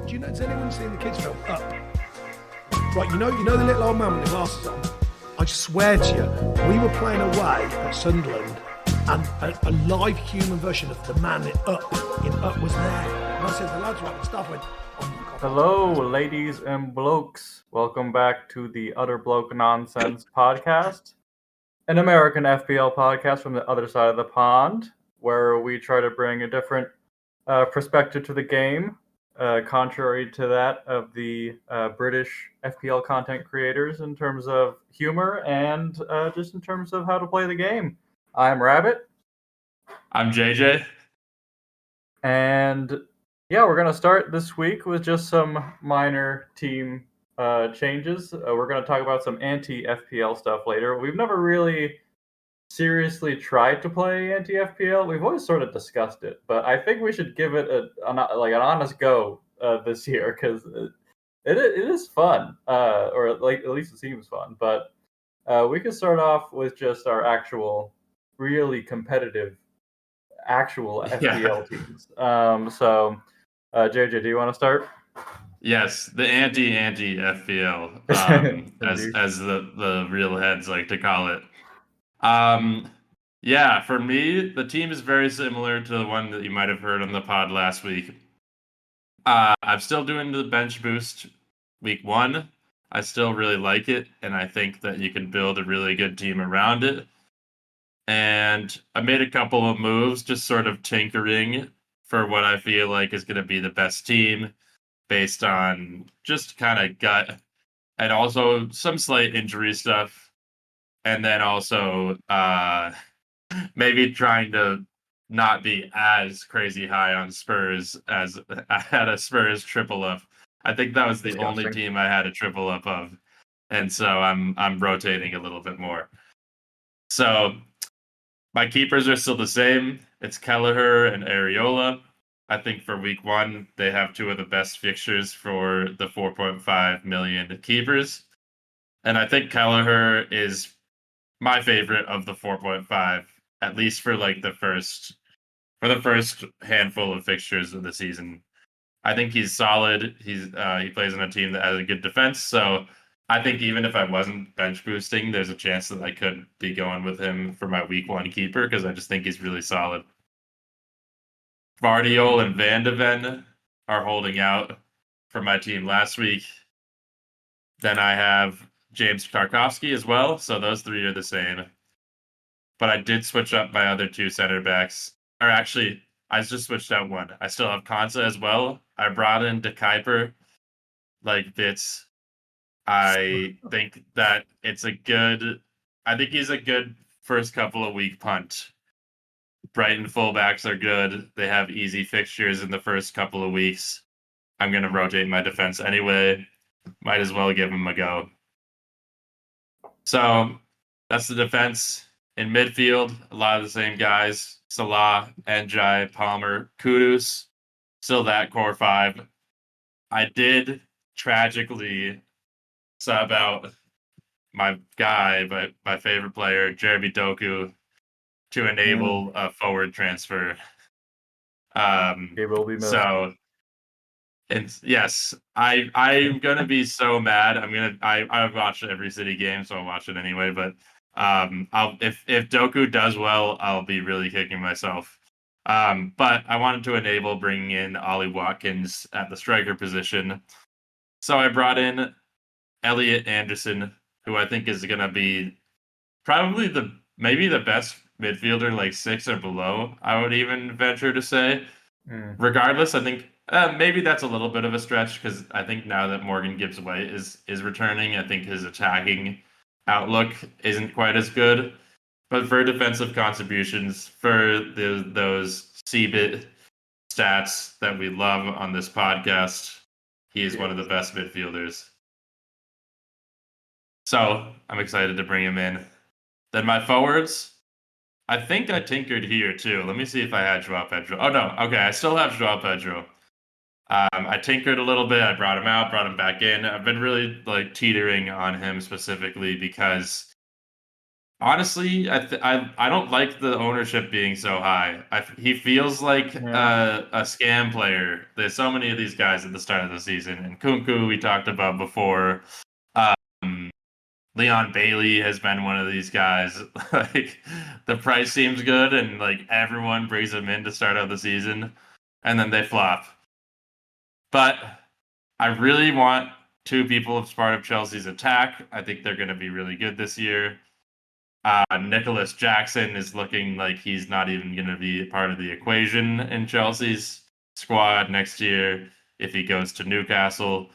Do you know? Has anyone seen the kids' film Up? Right, you know the little old man with the glasses on. I swear to you, we were playing away at Sunderland, and a live human version of the man in Up was there. And I said, the lads were like, the staff went, "Oh my God." Hello, ladies and blokes. Welcome back to the Utter Bloke Nonsense podcast, an American FPL podcast from the other side of the pond, where we try to bring a different perspective to the game, contrary to that of the British FPL content creators in terms of humor and just in terms of how to play the game. I'm Rabbit. I'm JJ. And yeah, we're going to start this week with just some minor team changes. We're going to talk about some anti-FPL stuff later. We've never really seriously tried to play anti-FPL. We've always sort of discussed it, but I think we should give it an honest go this year, because it is fun, or like at least it seems fun. But we could start off with just our actual, really competitive, actual FPL teams. So, JJ, do you want to start? Yes, the anti-FPL, as the real heads like to call it. Yeah, for me, the team is very similar to the one that you might have heard on the pod last week. I'm still doing the bench boost week 1. I still really like it, and I think that you can build a really good team around it. And I made a couple of moves, just sort of tinkering for what I feel like is going to be the best team based on just kind of gut and also some slight injury stuff. And then also maybe trying to not be as crazy high on Spurs as I had a Spurs triple up. I think that was the only team I had a triple up of. And so I'm rotating a little bit more. So my keepers are still the same. It's Kelleher and Areola. I think for week 1, they have 2 of the best fixtures for the 4.5 million keepers. And I think Kelleher is my favorite of the 4.5, at least for like the first handful of fixtures of the season. I think he's solid. He plays on a team that has a good defense, so I think even if I wasn't bench boosting, there's a chance that I could be going with him for my week 1 keeper, because I just think he's really solid. Vardiol and Van de Ven are holding out for my team last week. Then I have James Tarkowski as well, so those 3 are the same. But I did switch up my other 2 center backs. Or actually, I just switched out 1. I still have Konsa as well. I brought in De Kuiper like bits. I think that he's a good first couple of week punt. Brighton fullbacks are good. They have easy fixtures in the first couple of weeks. I'm going to rotate my defense anyway. Might as well give them a go. So that's the defense. In midfield, a lot of the same guys. Salah, Njai, Palmer, Kudus. Still that core 5. I did tragically sub out my guy, my favorite player, Jeremy Doku, to enable a forward transfer. It will be missed. So, yes, I'm gonna be so mad. I've watched every City game, so I'll watch it anyway. But if Doku does well, I'll be really kicking myself. But I wanted to enable bringing in Ollie Watkins at the striker position, so I brought in Elliot Anderson, who I think is gonna be probably maybe the best midfielder, like 6 or below, I would even venture to say. Regardless, I think maybe that's a little bit of a stretch, because I think now that Morgan Gibbs White is returning, I think his attacking outlook isn't quite as good. But for defensive contributions, for those CBIT stats that we love on this podcast, he is one of the best midfielders. So I'm excited to bring him in. Then my forwards, I think I tinkered here too. Let me see if I had Joao Pedro. Oh no, okay, I still have Joao Pedro. I tinkered a little bit. I brought him out, brought him back in. I've been really like teetering on him specifically because Honestly, I don't like the ownership being so high. He feels like Yeah. a scam player. There's so many of these guys at the start of the season, and Kunku we talked about before. Um, Leon Bailey has been one of these guys. Like the price seems good, and like everyone brings him in to start out the season, and then they flop. But I really want two people as part of Chelsea's attack. I think they're going to be really good this year. Nicholas Jackson is looking like he's not even going to be part of the equation in Chelsea's squad next year if he goes to Newcastle.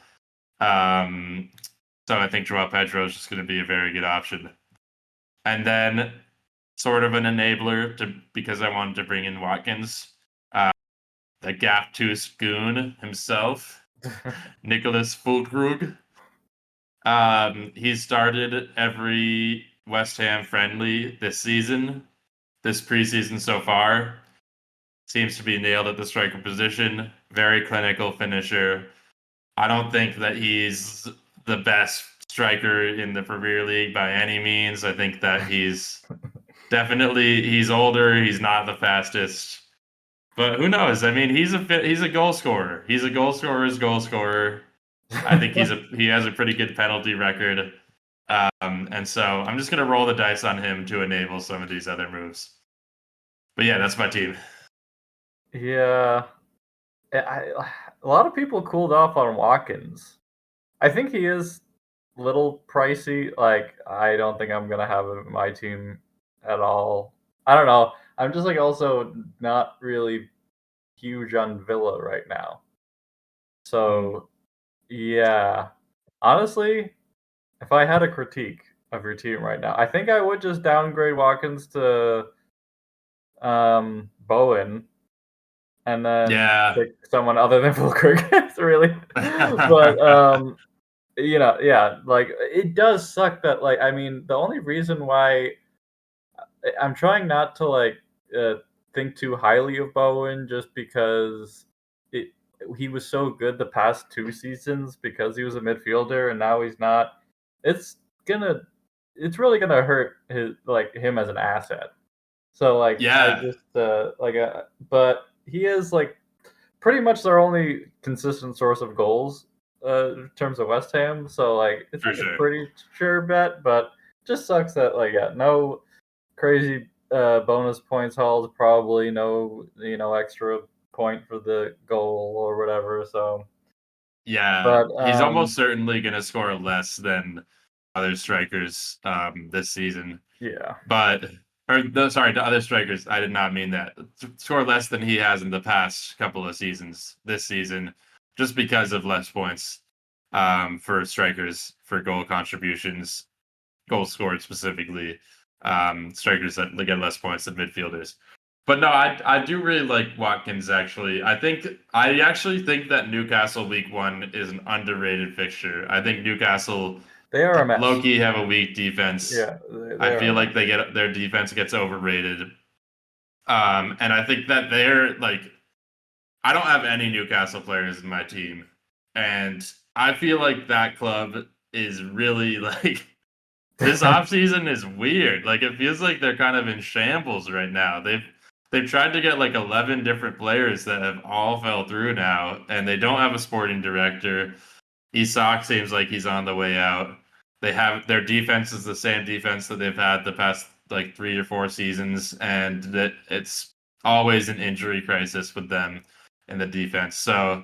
So I think Joao Pedro is just going to be a very good option. And then sort of an enabler because I wanted to bring in Watkins, the gap tooth goon himself, Nicholas Fulkrug. He started every West Ham friendly this season, this preseason so far. Seems to be nailed at the striker position. Very clinical finisher. I don't think that he's the best striker in the Premier League by any means. I think that he's older. He's not the fastest, but who knows? I mean, he's a goal scorer. He's a goal scorer's goal scorer. I think he has a pretty good penalty record. And so I'm just gonna roll the dice on him to enable some of these other moves. But yeah, that's my team. Yeah. A lot of people cooled off on Watkins. I think he is a little pricey. Like, I don't think I'm gonna have him in my team at all. I don't know. I'm just like also not really huge on Villa right now. So yeah. Honestly, if I had a critique of your team right now, I think I would just downgrade Watkins to Bowen and then Yeah. pick someone other than Fulkirk. Really. But yeah, like it does suck that like I mean the only reason why I'm trying not to like uh, think too highly of Bowen just because it he was so good the past two seasons because he was a midfielder and now he's not. It's gonna it's really gonna hurt him as an asset. So like I Yeah, just but he is like pretty much their only consistent source of goals in terms of West Ham. So like it's for like a sure. pretty sure bet, but just sucks that like yeah, no crazy bonus points hauled, probably no extra point for the goal or whatever. So Yeah, but he's almost certainly going to score less than other strikers this season. yeah. But, sorry, to other strikers, I did not mean that. Score less than he has in the past couple of seasons this season, just because of less points for strikers for goal contributions, goals scored specifically. Strikers that get less points than midfielders. But no, I do really like Watkins actually. I actually think that Newcastle week 1 is an underrated fixture. I think Newcastle They are a mess. low-key have a weak defense. Yeah, they I are a feel mess. like their defense gets overrated. And I think that they're like I don't have any Newcastle players in my team. And I feel like that club is really like this offseason is weird. Like it feels like they're kind of in shambles right now. They've tried to get like 11 different players that have all fell through now, and they don't have a sporting director. Isak seems like he's on the way out. They have their defense is the same defense that they've had the past like 3 or 4 seasons, and that it's always an injury crisis with them in the defense. So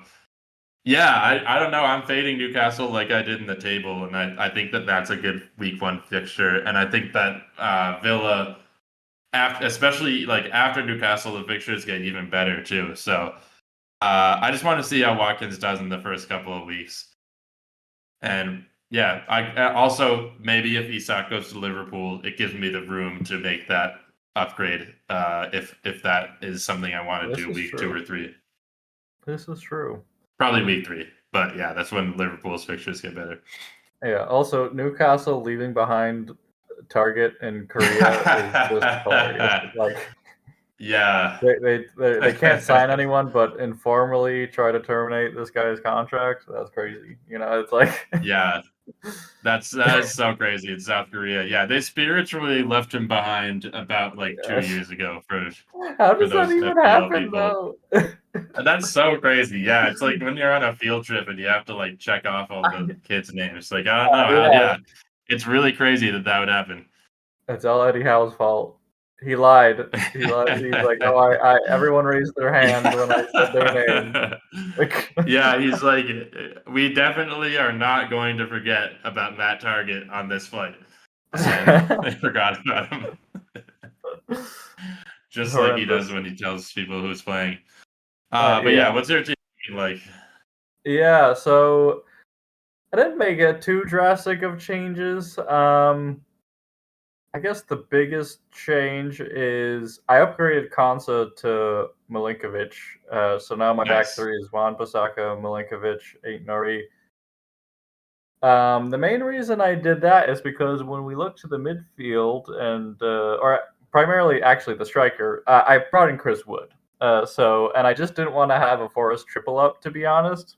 yeah, I don't know. I'm fading Newcastle like I did in the table, and I think that that's a good week 1 fixture. And I think that Villa, especially like after Newcastle, the fixtures get even better too. So I just want to see how Watkins does in the first couple of weeks. And yeah, I also maybe if Isak goes to Liverpool, it gives me the room to make that upgrade if that is something I want to This do is week 2 true. or 3. This is true. Probably week 3, but yeah, that's when Liverpool's fixtures get better. Yeah. Also, Newcastle leaving behind Target in Korea is just hilarious. Like, Yeah. They can't sign anyone, but informally try to terminate this guy's contract. That's crazy. It's like Yeah. That is so crazy in South Korea. Yeah, they spiritually left him behind about like 2 years ago how for does that those even FPL happen people. though? And that's so crazy. Yeah, it's like when you're on a field trip and you have to like check off all the kids' names. Like I don't know how. Yeah, Yeah, it's really crazy that would happen. it's all Eddie Howe's fault. He lied. He lied. He's like, no, everyone raised their hand when I said their name. Like, Yeah, he's like, we definitely are not going to forget about Matt Target on this flight. And they forgot about him. Just like he does horrendous. when he tells people who's playing. But yeah, what's your team like? Yeah, so I didn't make it too drastic of changes. I guess the biggest change is I upgraded Konsa to Milinkovic. So now my back Nice. three is Wan Bissaka, Milinkovic, Ait Nori. The main reason I did that is because when we look to the midfield or primarily actually the striker, I brought in Chris Wood. And I just didn't want to have a Forest triple up, to be honest,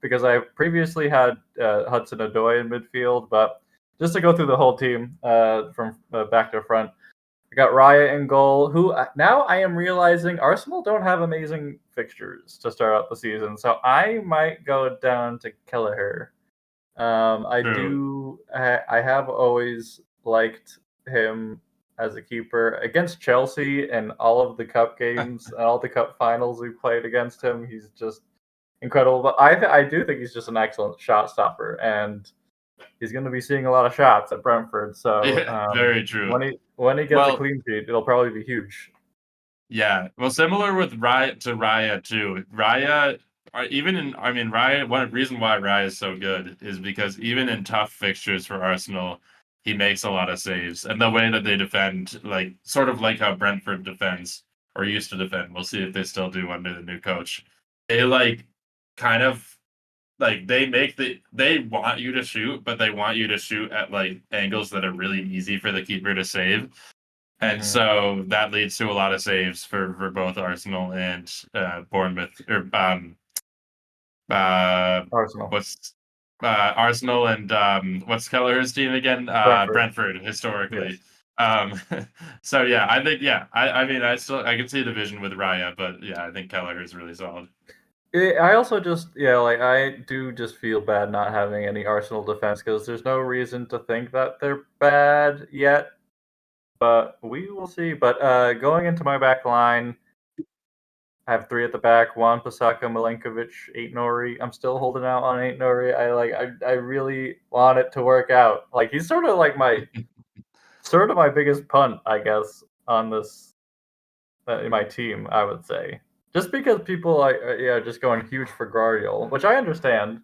because I previously had Hudson Odoi in midfield, but just to go through the whole team from back to front, I got Raya in goal, who now I am realizing Arsenal don't have amazing fixtures to start out the season, so I might go down to Kelleher. True. I have always liked him as a keeper against Chelsea and all of the cup games and all the cup finals we played against him. He's just incredible. But I do think he's just an excellent shot stopper, and he's going to be seeing a lot of shots at Brentford. So Yeah, very true. when he gets a Well, clean sheet, it'll probably be huge. yeah. Well, similar with Raya too. Raya, Raya. One reason why Raya is so good is because even in tough fixtures for Arsenal, he makes a lot of saves, and the way that they defend, like sort of like how Brentford defends or used to defend. We'll see if they still do under the new coach. They like kind of like they want you to shoot, but they want you to shoot at like angles that are really easy for the keeper to save. And Mm-hmm. so that leads to a lot of saves for both Arsenal and Bournemouth or Arsenal, what's Arsenal and what's Kelleher's team again? Brentford, Brentford historically. yes. Um, so yeah, I think I mean I can see the vision with Raya, but yeah, I think Kelleher is really solid. I also just like I do just feel bad not having any Arsenal defense because there's no reason to think that they're bad yet, but we will see. But going into my back line, I have three at the back: Wan Pisaka, Milenkovic, Ait Nori. I'm still holding out on Ait Nori. I really want it to work out. Like he's sort of like my biggest punt, I guess, on this in my team. I would say just because people just going huge for Guardiola, which I understand.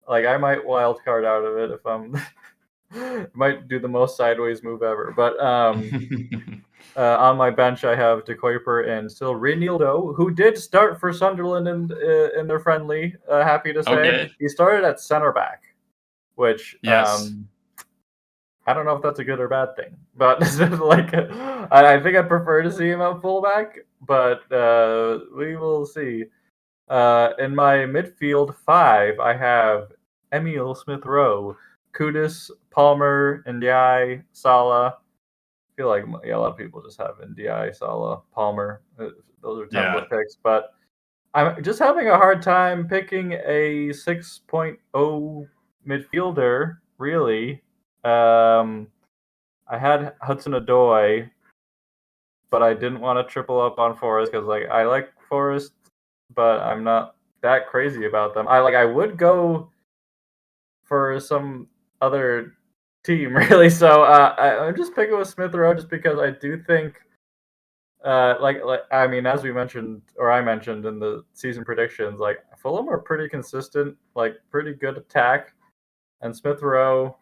Like I might wild card out of it if I'm might do the most sideways move ever. But on my bench I have De Kuyper and still Reinildo, who did start for Sunderland in their friendly. Happy to say Okay. he started at center back, which Yes. I don't know if that's a good or bad thing, but like I think I prefer to see him at fullback, but we will see. In my midfield five, I have Emil Smith Rowe, Kudus, Palmer, Ndiaye, Salah. I feel like a lot of people just have Ndiaye, Salah, Palmer. Those are Yeah. template picks, but I'm just having a hard time picking a 6.0 midfielder, really. I had Hudson Odoi, but I didn't want to triple up on Forest because like I like Forest, but I'm not that crazy about them. I would go for some other team really. So I'm just picking with Smith Rowe just because I do think like I mean as we mentioned or I mentioned in the season predictions, like Fulham are pretty consistent, like pretty good attack, and Smith Rowe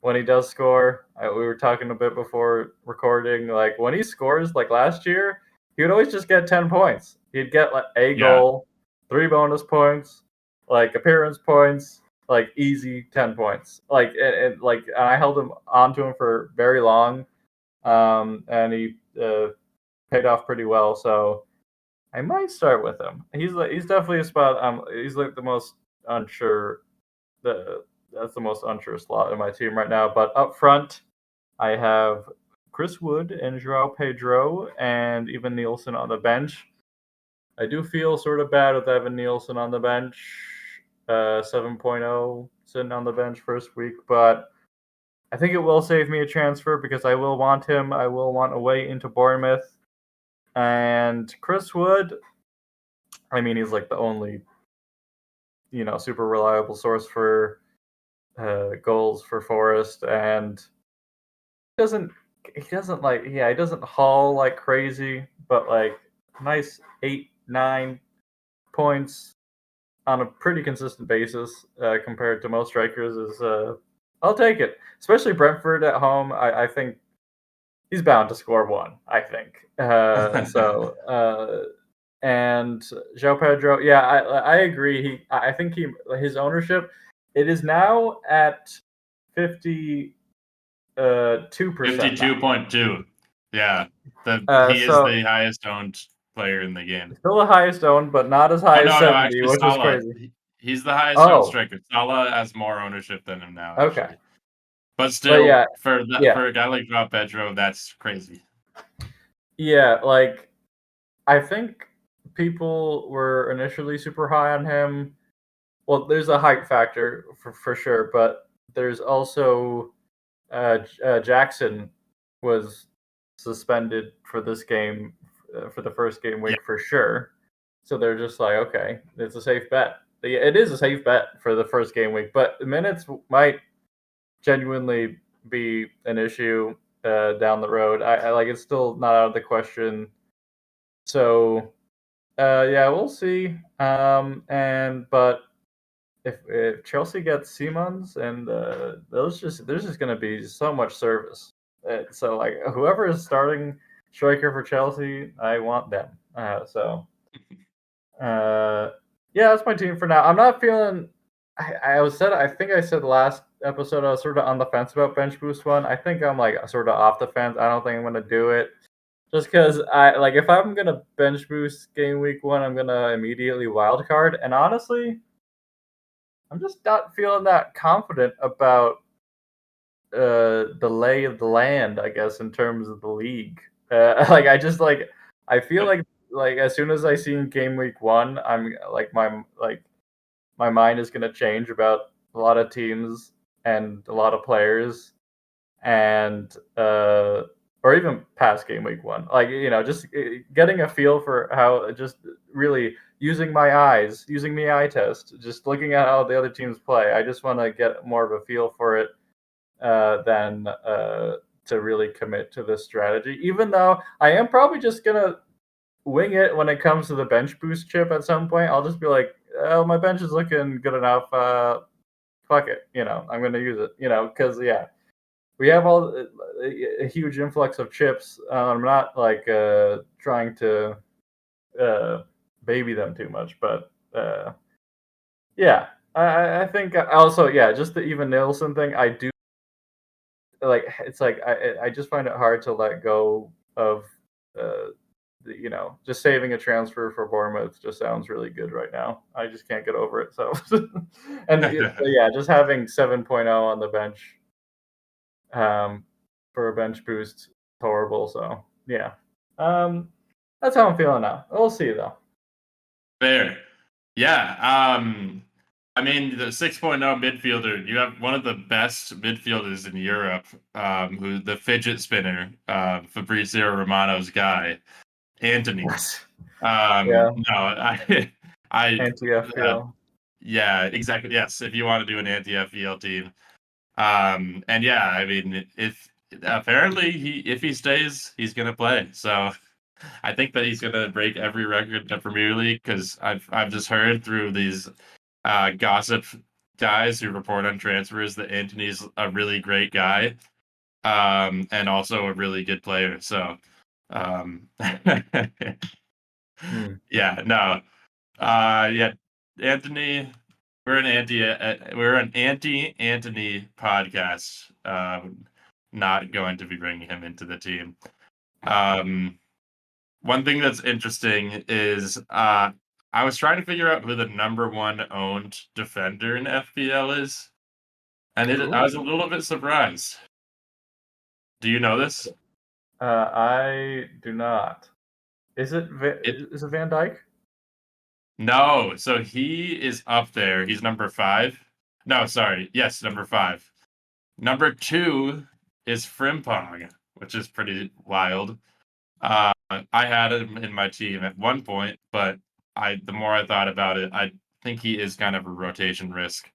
when he does score, we were talking a bit before recording, like when he scores, like last year, he would always just get 10 points. He'd get like a Yeah. goal, 3 bonus points, like appearance points, like easy 10 points. And I held him onto him for very long, and he paid off pretty well. So I might start with him. He's definitely a spot. He's like the most unsure. That's the most unsure slot in my team right now. But up front, I have Chris Wood and Joao Pedro, and even Nielsen on the bench. I do feel sort of bad with Evan Nielsen on the bench, 7.0 sitting on the bench first week, but I think it will save me a transfer because I will want him. I will want a way into Bournemouth. And Chris Wood, I mean, he's like the only, super reliable source for goals for Forest, and doesn't he doesn't haul like crazy, but like nice 8-9 points on a pretty consistent basis compared to most strikers is I'll take it. Especially Brentford at home. I think he's bound to score one. I think and João Pedro. Yeah, I agree. I think his ownership. It is now at 52%. 52.2. Yeah, he is So the highest owned player in the game. still the highest owned, but not as Oh high as no, 70, actually which is Salah. crazy. He's the highest owned Oh, striker. Salah has more ownership than him now, okay. actually. But But still, yeah, for yeah, a guy like João Pedro, that's crazy. yeah. Like I think people were initially super high on him. Well, there's a hype factor for sure, but there's also Jackson was suspended for this game for the first game Yeah, week for sure. So they're just like, okay, it's a safe bet. It is a safe bet for the first game week, but the minutes might genuinely be an issue down the road. I like it's still not out of the question. So yeah, we'll see. But if Chelsea gets Simons and there's just gonna be so much service. So like whoever is starting striker for Chelsea, I want them. Yeah, that's my team for now. I'm not feeling. I think I said last episode I was sort of on the fence about bench boost one. I think I'm like sort of off the fence. I don't think I'm gonna do it. Just because I like if I'm gonna bench boost game week one, I'm gonna immediately wild card. And honestly, I'm just not feeling that confident about the lay of the land, I guess, in terms of the league. Like I feel like as soon as I see game week one, I'm like my mind is gonna change about a lot of teams and a lot of players and or even past game week one. Like just getting a feel for how just really using my eyes, using the eye test, just looking at how the other teams play. I just want to get more of a feel for it than to really commit to this strategy. Even though I am probably just gonna wing it when it comes to the bench boost chip at some point. I'll just be like, oh, my bench is looking good enough. Fuck it, I'm gonna use it, because yeah, we have a huge influx of chips. I'm not like trying to baby them too much, but yeah, I think also yeah, just the even Nielsen thing. I do like it's like I just find it hard to let go of just saving a transfer for Bournemouth just sounds really good right now. I just can't get over it. So yeah, just having 7.0 on the bench for a bench boost horrible. So yeah, that's how I'm feeling now. We'll see though. fair. Yeah. I mean, the 6.0 midfielder, you have one of the best midfielders in Europe, who the fidget spinner, Fabrizio Romano's guy, Anthony. Yes. Yeah. No, I, Anti-FPL. yeah, exactly. Yes, if you want to do an anti-FPL team, and yeah, I mean, if apparently if he stays, he's gonna play. So I think that he's gonna break every record in the Premier League because I've just heard through these gossip guys who report on transfers that Anthony's a really great guy, and also a really good player. So, yeah, no, yeah, Anthony, we're an anti Anthony podcast. Not going to be bringing him into the team. one thing that's interesting is I was trying to figure out who the number 1 owned defender in FPL is, and I was a Ooh. little bit surprised. Do you know this? I do not. Is it It Van Dyke? No, so he is up there. He's number 5. No, sorry. Yes, number 5. Number 2 is Frimpong, which is pretty wild. I had him in my team at one point, but the more I thought about it, I think he is kind of a rotation risk.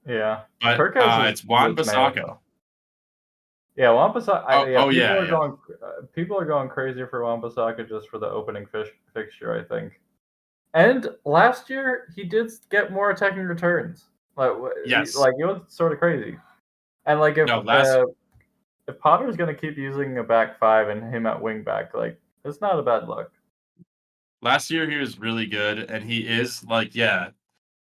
Yeah. But Turquez is it's Juan looks nailed Bissaka. though. Yeah, Wan-Bissaka. Yeah, Oh yeah, yeah. people are going crazy for Wan-Bissaka just for the opening fixture, I think. And last year he did get more attacking returns. Yes. Like it was sort of crazy. And like No, last if Potter's gonna keep using a back five and him at wing back, like it's not a bad look. last year he was really good, and he is like, yeah,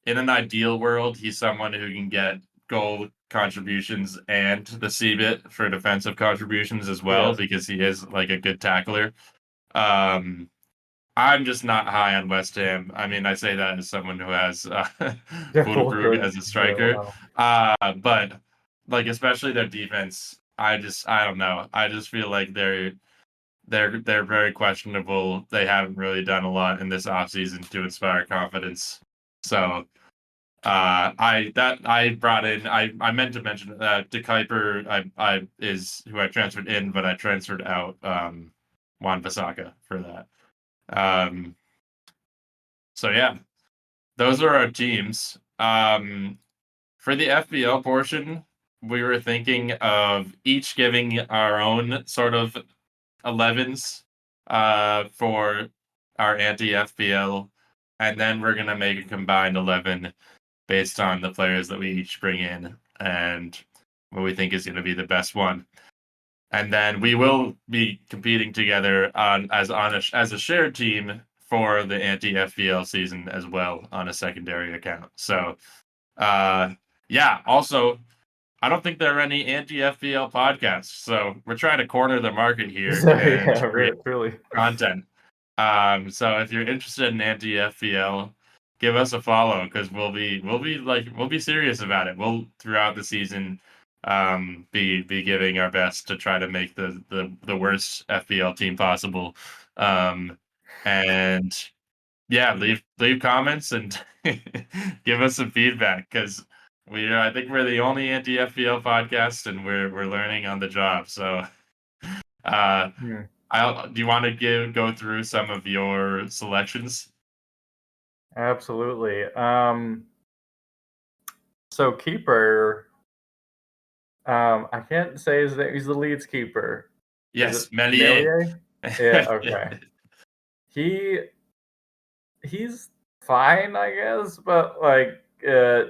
in an ideal world, he's someone who can get goal contributions and the CBIT for defensive contributions as well, Yes. because he is like a good tackler. Um, I'm just not high on West Ham. I mean, I say that as someone who has Yeah, Fulkrug as a yeah, striker. wow. But like especially their defense, I don't know. I just feel like they're very questionable. They haven't really done a lot in this offseason to inspire confidence. So I brought in I meant to mention De Kuiper I is who I transferred in, but I transferred out Juan Bissaka for that. So yeah, those are our teams. For the FBL portion, we were thinking of each giving our own sort of 11s for our anti-FBL, and then we're gonna make a combined 11 based on the players that we each bring in and what we think is going to be the best one. And then we will be competing together as a shared team for the anti FPL season as well on a secondary account. So yeah. Also, I don't think there are any anti FPL podcasts, so we're trying to corner the market here So and yeah, create really. content. So if you're interested in anti FPL, give us a follow because we'll be serious about it. We'll throughout the season be giving our best to try to make the worst FPL team possible. And yeah, leave comments and give us some feedback because I think we're the only anti FPL podcast and we're learning on the job. So uh Hmm. do you want to go through some of your selections? Absolutely. So keeper. I can't say his name. He's the Leeds keeper. Is it Yes, Melier. Melier? Yeah. Okay. He he's fine, I guess, but like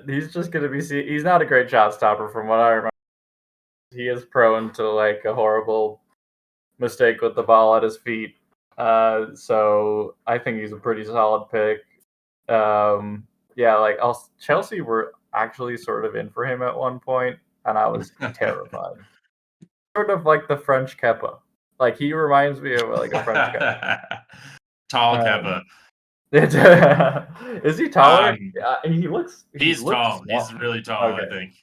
he's just gonna be. He's not a great shot stopper, from what I remember. He is prone to like a horrible mistake with the ball at his feet. So I think he's a pretty solid pick. Yeah, like also, Chelsea were actually sort of in for him at one point, and I was terrified. Sort of like the French Kepa. Like he reminds me of like a French Kepa. Tall Um, Keppa. is he taller? Um, He he's looks tall. He's small. really tall, I Okay, think.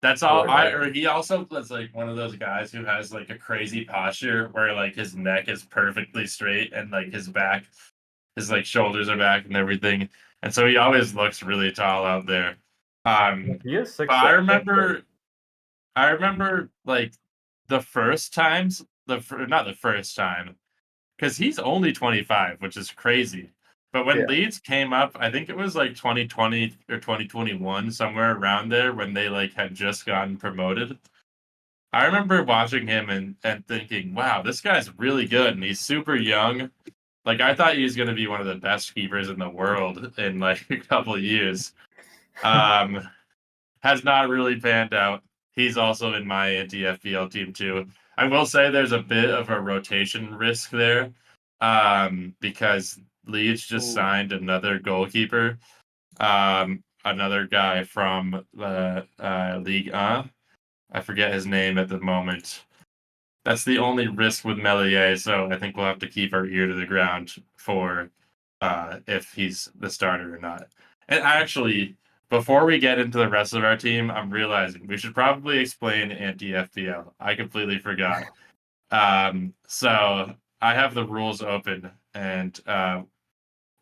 That's I all look. I Okay. or he also was like one of those guys who has like a crazy posture where like his neck is perfectly straight and like his like shoulders are back and everything. And so he always looks really tall out there. He is But 6'6". I remember like the first times, not the first time, because he's only 25, which is crazy. But when Yeah. Leeds came up, I think it was like 2020 or 2021, somewhere around there, when they like had just gotten promoted. I remember watching him and thinking, wow, this guy's really good and he's super young. Like I thought he was gonna be one of the best keepers in the world in like a couple of years. Um, has not really panned out. He's also in my anti-FPL team too. I will say there's a bit of a rotation risk there, because Leeds just Ooh. signed another goalkeeper, another guy from the League 1. I forget his name at the moment. That's the only risk with Melier, so I think we'll have to keep our ear to the ground for if he's the starter or not. And actually, before we get into the rest of our team, I'm realizing we should probably explain anti-FPL. I completely forgot. So I have the rules open, and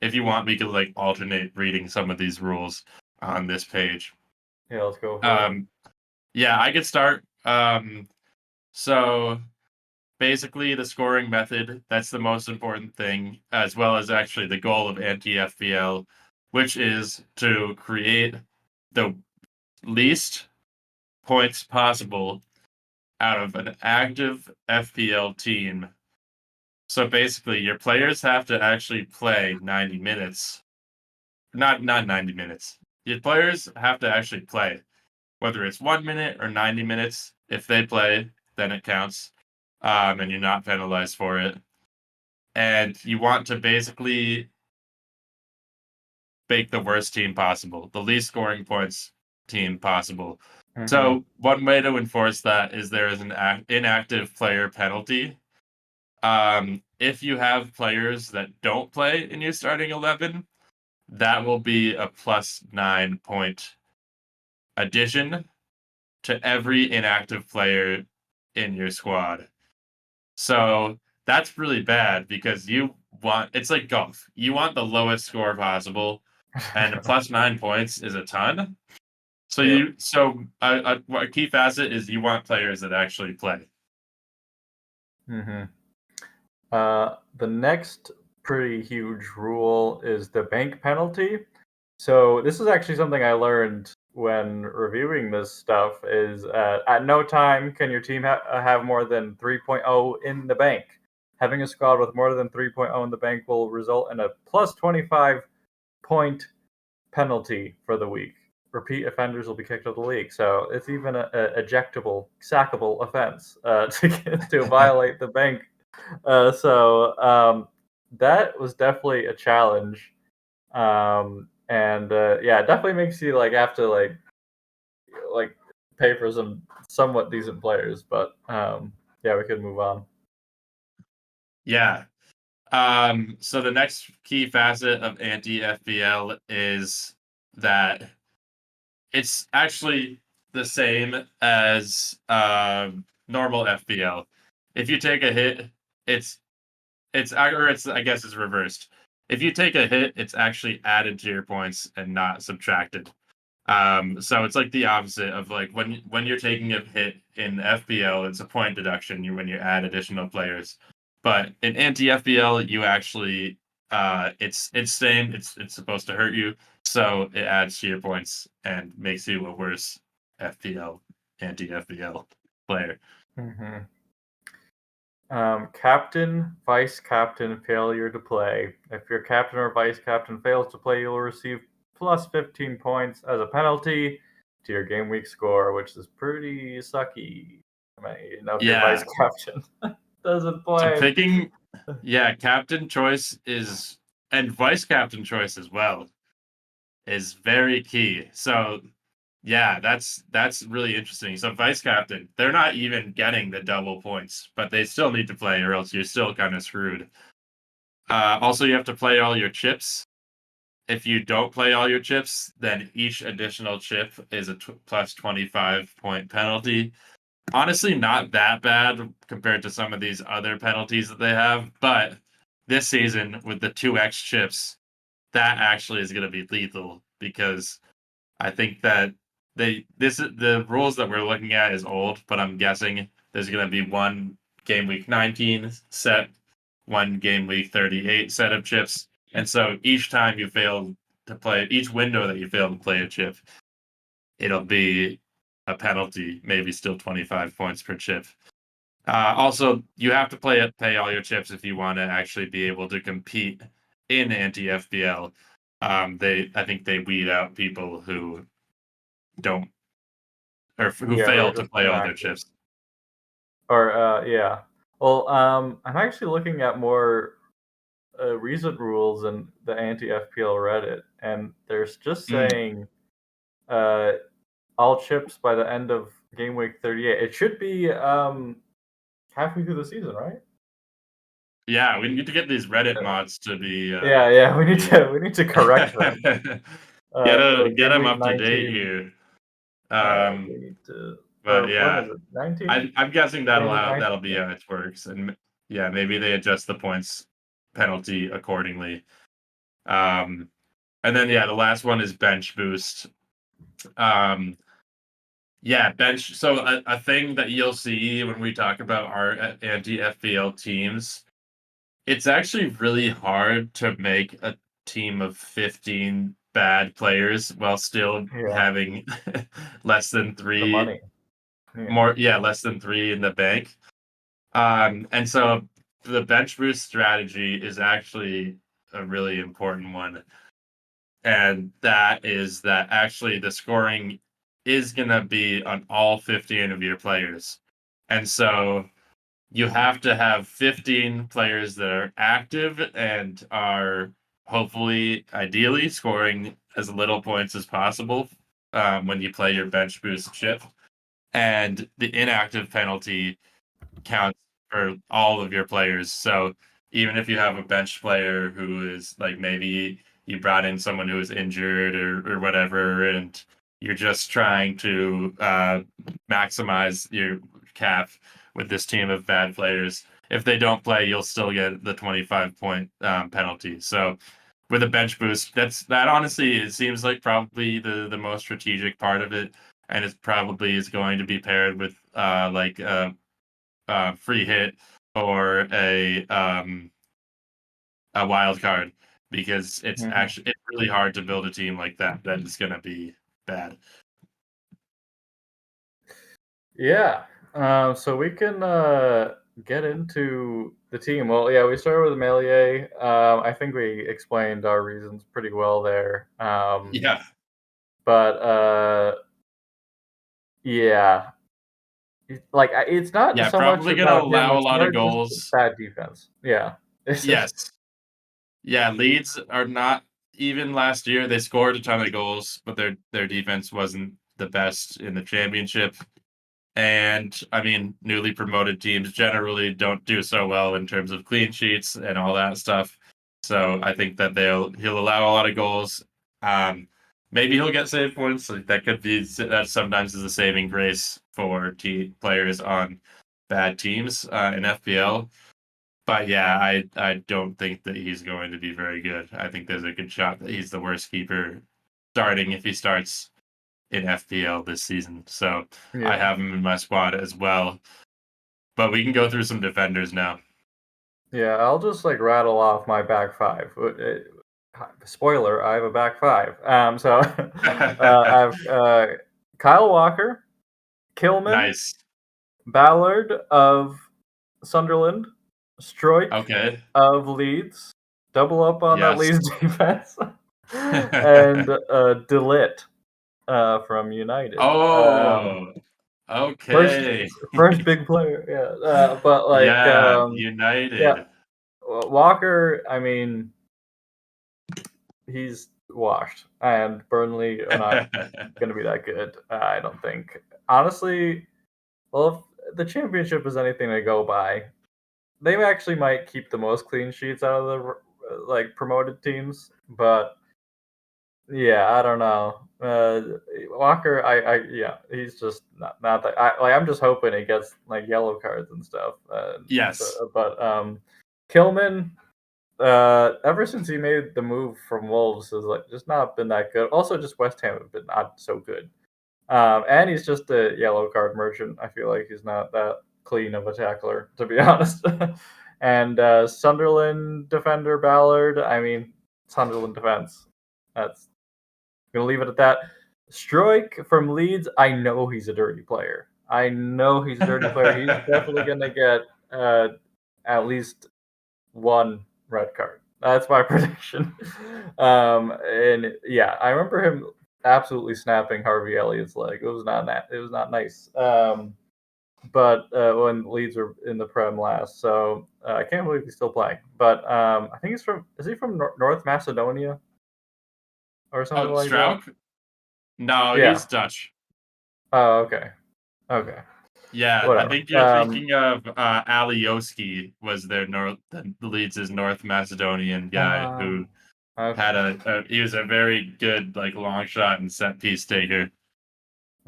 if you want, we could like alternate reading some of these rules on this page. Yeah, let's go for it. Yeah, I could start. So basically the scoring method, that's the most important thing, as well as actually the goal of anti-FPL, which is to create the least points possible out of an active FPL team. So basically your players have to actually play 90 minutes. Not 90 minutes. Your players have to actually play. Whether it's 1 minute or 90 minutes, if they play, then it counts. And you're not penalized for it. And you want to basically make the worst team possible, the least scoring points team possible. Mhm. So one way to enforce that is there is an inactive player penalty. If you have players that don't play in your starting 11, that will be a +9 point addition to every inactive player in your squad. So that's really bad because it's like golf. You want the lowest score possible, and a +9 points is a ton. So Yep. a key facet is you want players that actually play. The next pretty huge rule is the bank penalty. So this is actually something I learned when reviewing this stuff. Is at no time can your team have more than 3.0 in the bank. Having a squad with more than 3.0 in the bank will result in a +25 point penalty for the week. Repeat offenders will be kicked out of the league. So it's even a ejectable, sackable offense to violate the bank. That was definitely a challenge. And yeah, it definitely makes you like have to like pay for some somewhat decent players. But yeah, we could move on. Yeah. So the next key facet of anti-FPL is that it's actually the same as normal FPL. If you take a hit, it's I guess it's reversed. If you take a hit, it's actually added to your points and not subtracted. So it's like the opposite of like when you're taking a hit in FPL, it's a point deduction when you add additional players. But in anti-FPL, you actually it's same. It's supposed to hurt you, so it adds to your points and makes you a worse FPL anti-FPL player. Mm-hmm. Captain, vice captain, failure to play. If your captain or vice captain fails to play, you'll receive +15 points as a penalty to your game week score, which is pretty sucky. If your vice Yeah. captain doesn't So play. picking, yeah, captain choice is and vice captain choice as well is very key. So yeah, that's really interesting. So vice captain, they're not even getting the double points, but they still need to play, or else you're still kind of screwed. Also, you have to play all your chips. If you don't play all your chips, then each additional chip is a +25 point penalty. Honestly, not that bad compared to some of these other penalties that they have, but this season with the 2x chips, that actually is going to be lethal because I think that the rules that we're looking at is old, but I'm guessing there's going to be one game week 19 set, one game week 38 set of chips, and so each time you fail to play, each window that you fail to play a chip, it'll be a penalty, maybe still 25 points per chip. Also, you have to pay all your chips if you want to actually be able to compete in anti-FPL. I think they weed out people who don't or who Yeah, fail we're to just play all their inactive. chips. Or yeah. Well, I'm actually looking at more recent rules in the anti-FPL Reddit, and there's just Mm. saying uh, all chips by the end of game week 38. It should be halfway through the season, right? Yeah, we need to get these Reddit mods to be. Yeah. We need to correct them. So Get game them week up to date 19. here. We need to. But Or when yeah, is it? 19. I'm guessing Game week 19. that'll be how it works, and yeah, maybe they adjust the points penalty accordingly. And then the last one is bench boost. Yeah, bench. So a thing that you'll see when we talk about our anti-FPL teams, it's actually really hard to make a team of 15 bad players while still Yeah, having less than the three money. Yeah. less than three in the bank. And so the bench boost strategy is actually a really important one. And that is that actually the scoring is going to be on all 15 of your players. And so you have to have 15 players that are active and are hopefully, ideally, scoring as little points as possible when you play your bench boost chip. And the inactive penalty counts for all of your players. So even if you have a bench player who is like maybe you brought in someone who is injured or whatever, and you're just trying to maximize your cap with this team of bad players. If they don't play, you'll still get the 25-point penalty. So with a bench boost, that honestly, it seems like probably the most strategic part of it, and it probably is going to be paired with free hit or a wild card, because it's really hard to build a team like that is going to be bad. Yeah. So we can get into the team. Well, yeah, we started with Melier. I think we explained our reasons pretty well there. Yeah. But yeah, like it's not so much Probably going to about him. allow a It's lot more of just goals. bad defense. Yeah. Yes. Yeah, Leeds are not even last year. They scored a ton of goals, but their defense wasn't the best in the championship. And I mean, newly promoted teams generally don't do so well in terms of clean sheets and all that stuff. So I think that he'll allow a lot of goals. Maybe he'll get save points. That could be that sometimes is a saving grace for players on bad teams in FPL. But yeah, I don't think that he's going to be very good. I think there's a good shot that he's the worst keeper starting if he starts in FPL this season. So I have him in my squad as well. But we can go through some defenders now. Yeah, I'll just like rattle off my back five. Spoiler, I have a back five. So I have Kyle Walker, Kilman, Nice. Ballard of Sunderland, Stroik of Leeds, double up on that Yes. Leeds defense, and Delit from United. Okay. First big player, yeah. But like, United. Yeah, Walker. I mean, he's washed, and Burnley are not going to be that good. I don't think. Honestly, well, if the championship is anything to go by, they actually might keep the most clean sheets out of the like promoted teams. But yeah, I don't know. Walker, yeah, he's just not that. I'm just hoping he gets like yellow cards and stuff. Yes. But Kilman, ever since he made the move from Wolves, has like just not been that good. Also, just West Ham have been not so good. And he's just a yellow card merchant. I feel like he's not that clean of a tackler, to be honest. And Sunderland defender Ballard. I mean, Sunderland defense. That's gonna leave it at that. Stroik from Leeds. I know he's a dirty player. He's definitely gonna get at least one red card. That's my prediction. And yeah, I remember him absolutely snapping Harvey Elliott's leg. It was not nice. But when Leeds were in the Prem last, so I can't believe he's still playing. But I think is he from North Macedonia or something like Strauk? that? No, Yeah. he's Dutch. Oh, okay. Yeah, I Whatever. think you're thinking of Alioski was their the Leeds' North Macedonian guy who Okay. had he was a very good like long shot and set piece taker.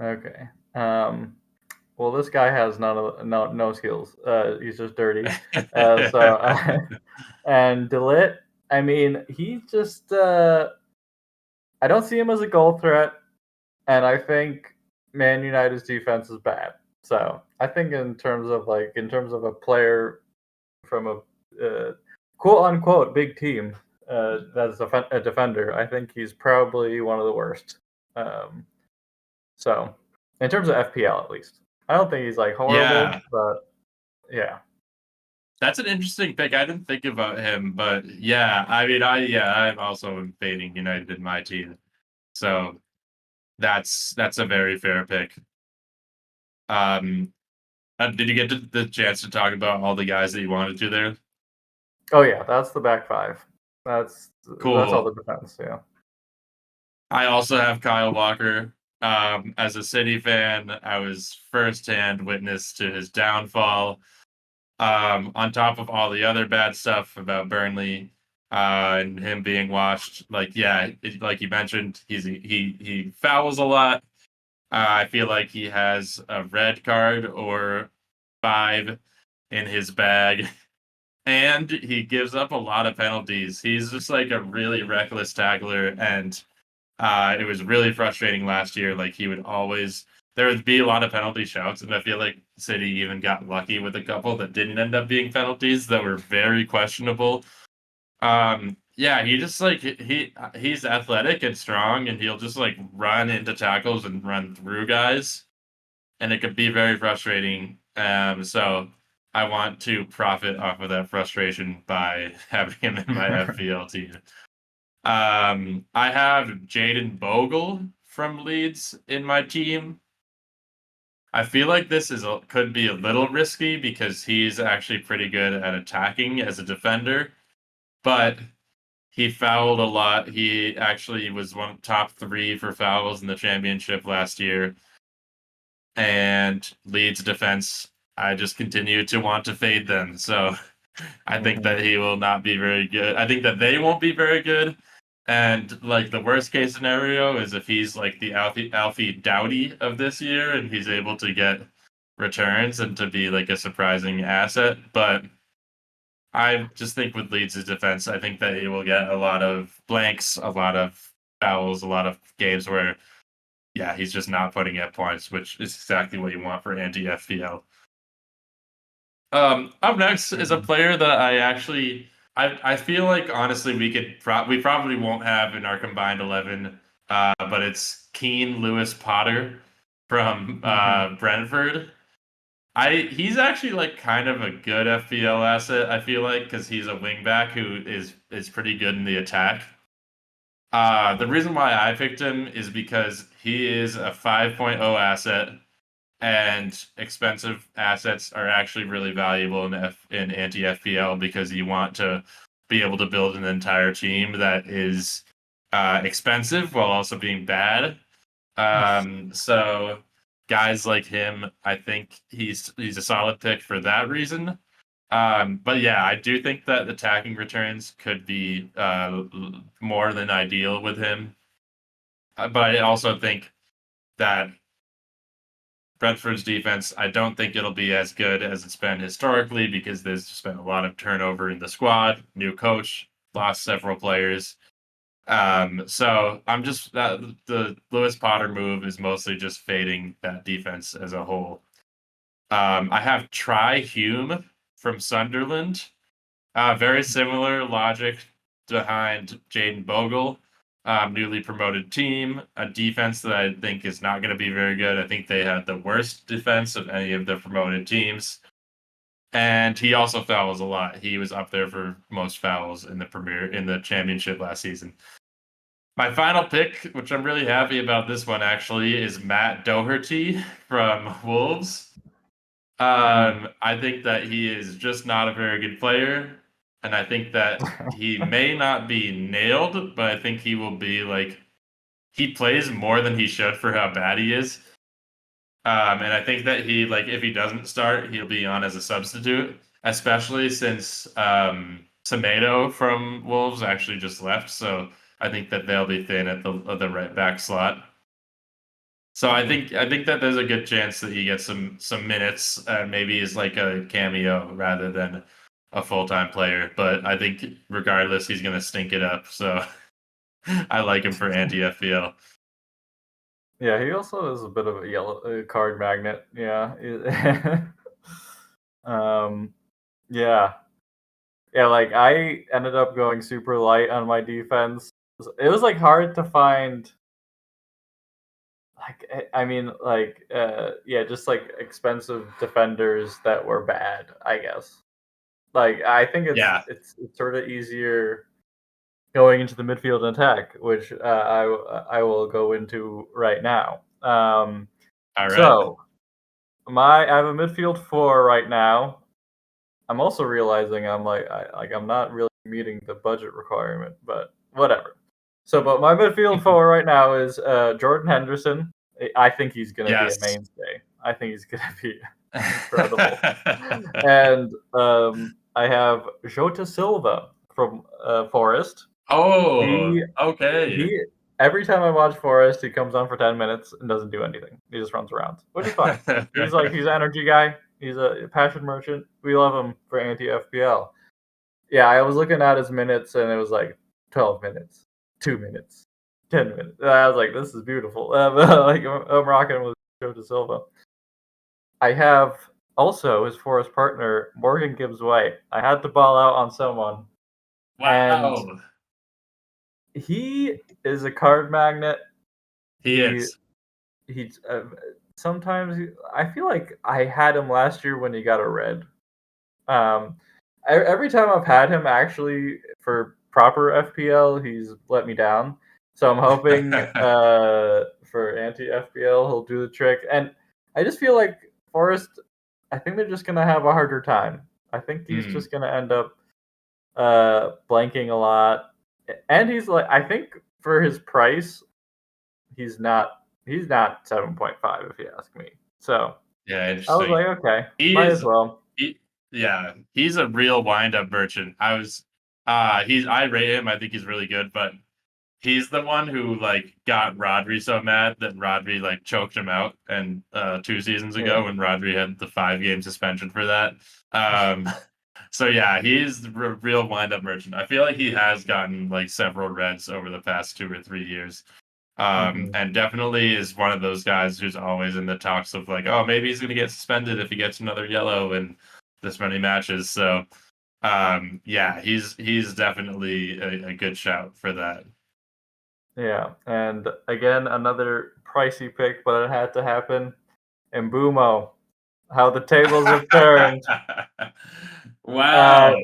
Okay. Well, this guy has no skills. He's just dirty. And Delit, I mean, he just I don't see him as a goal threat, and I think Man United's defense is bad. So I think in terms of a player from a quote unquote big team that's a defender, I think he's probably one of the worst. Um, so in terms of FPL, at least, I don't think he's like horrible, Yeah, but yeah. that's an interesting pick. I didn't think about him, but yeah, I mean, I'm also fading United in my team, so that's a very fair pick. Um, did you get the chance to talk about all the guys that you wanted to there? Oh yeah, that's the back five. That's all Cool. the defense. Yeah. I also have Kyle Walker. As a City fan, I was firsthand witness to his downfall. On top of all the other bad stuff about Burnley and him being washed, like yeah, like you mentioned, he fouls a lot. I feel like he has a red card or five in his bag, and he gives up a lot of penalties. He's just like a really reckless tackler, and it was really frustrating last year. Like he would always there would be a lot of penalty shouts, and I feel like City even got lucky with a couple that didn't end up being penalties that were very questionable. Yeah, he just like he's athletic and strong, and he'll just like run into tackles and run through guys, and it could be very frustrating. So I want to profit off of that frustration by having him in my FPL team. I have Jaden Bogle from Leeds in my team. I feel like could be a little risky because he's actually pretty good at attacking as a defender, but he fouled a lot. He actually was one top three for fouls in the championship last year. And Leeds defense, I just continue to want to fade them. So I think Mhm. that he will not be very good. I think that they won't be very good. And like the worst case scenario is if he's like the Alfie Dowdy of this year and he's able to get returns and to be like a surprising asset. But I just think with Leeds' defense, I think that he will get a lot of blanks, a lot of fouls, a lot of games where, yeah, he's just not putting up points, which is exactly what you want for anti-FPL. Up next is a Mhm. player that I feel like honestly we probably won't have in our combined 11, but it's Keane Lewis Potter from Mhm. Brentford. He's actually like kind of a good FPL asset. I feel like because he's a wingback who is pretty good in the attack. The reason why I picked him is because he is a 5.0 asset and expensive assets are actually really valuable in anti FPL because you want to be able to build an entire team that is expensive while also being bad. So guys like him, I think he's a solid pick for that reason. But yeah, I do think that attacking returns could be more than ideal with him. But I also think that Brentford's defense, I don't think it'll be as good as it's been historically because there's just been a lot of turnover in the squad. New coach, lost several players. So I'm just the Lewis Potter move is mostly just fading that defense as a whole. I have Try Hume from Sunderland. Very similar logic behind Jaden Bogle. Newly promoted team, a defense that I think is not going to be very good. I think they had the worst defense of any of the promoted teams. And he also fouls a lot. He was up there for most fouls in the championship last season. My final pick, which I'm really happy about this one actually, is Matt Doherty from Wolves. Mhm. I think that he is just not a very good player, and I think that he may not be nailed, but I think he will be like he plays more than he should for how bad he is. And I think that he if he doesn't start, he'll be on as a substitute, especially since Semedo from Wolves actually just left. So I think that they'll be thin at the right back slot. So I think that there's a good chance that he gets some minutes and maybe is like a cameo rather than a full-time player. But I think regardless, he's gonna stink it up. So I like him for anti-FPL. Yeah, he also is a bit of a yellow card magnet. Yeah. um, yeah. Yeah, like I ended up going super light on my defense. It was like hard to find I mean yeah, just like expensive defenders that were bad, I guess. Like I think Yeah. it's sort of easier going into the midfield and attack, which I will go into right now. All right. So I have a midfield four right now. I'm also realizing I'm not really meeting the budget requirement, but whatever. So, but my midfield four right now is Jordan Henderson. I think he's going to be a Yes. mainstay. I think he's going to be incredible. And I have Jota Silva from Forest. Oh, He okay. he. Every time I watch Forest, he comes on for 10 minutes and doesn't do anything. He just runs around, which is fine. He's an energy guy. He's a passion merchant. We love him for anti-FPL. Yeah, I was looking at his minutes and it was like 12 minutes, 2 minutes, 10 minutes. And I was like, this is beautiful. I'm rocking with Jota Silva. I have also his Forest partner Morgan Gibbs White. I had to ball out on someone, and Wow. he is a card magnet. He is. He's sometimes I feel like I had him last year when he got a red. Um, every time I've had him actually for proper FPL, he's let me down. So I'm hoping for anti FPL he'll do the trick. And I just feel like Forest. I think they're just gonna have a harder time. I think he's Mm. just gonna end up blanking a lot. And I think for his price, he's not 7.5 if you ask me. So Yeah, I was interesting. like, okay, He might as is well. yeah, he's a real wind-up merchant. I rate him. I think he's really good, but he's the one who got Rodri so mad that Rodri choked him out and 2 seasons Yeah. ago when Rodri had the 5-game suspension for that. Um so yeah, he's the real wind-up merchant. I feel like he has gotten several reds over the past 2 or 3 years. Hmm. And definitely is one of those guys who's always in the talks of oh, maybe he's going to get suspended if he gets another yellow in this many matches. So, yeah, he's definitely a good shout for that. Yeah. And again, another pricey pick, but it had to happen. And Boomo, how the tables have turned. Uh, Wow.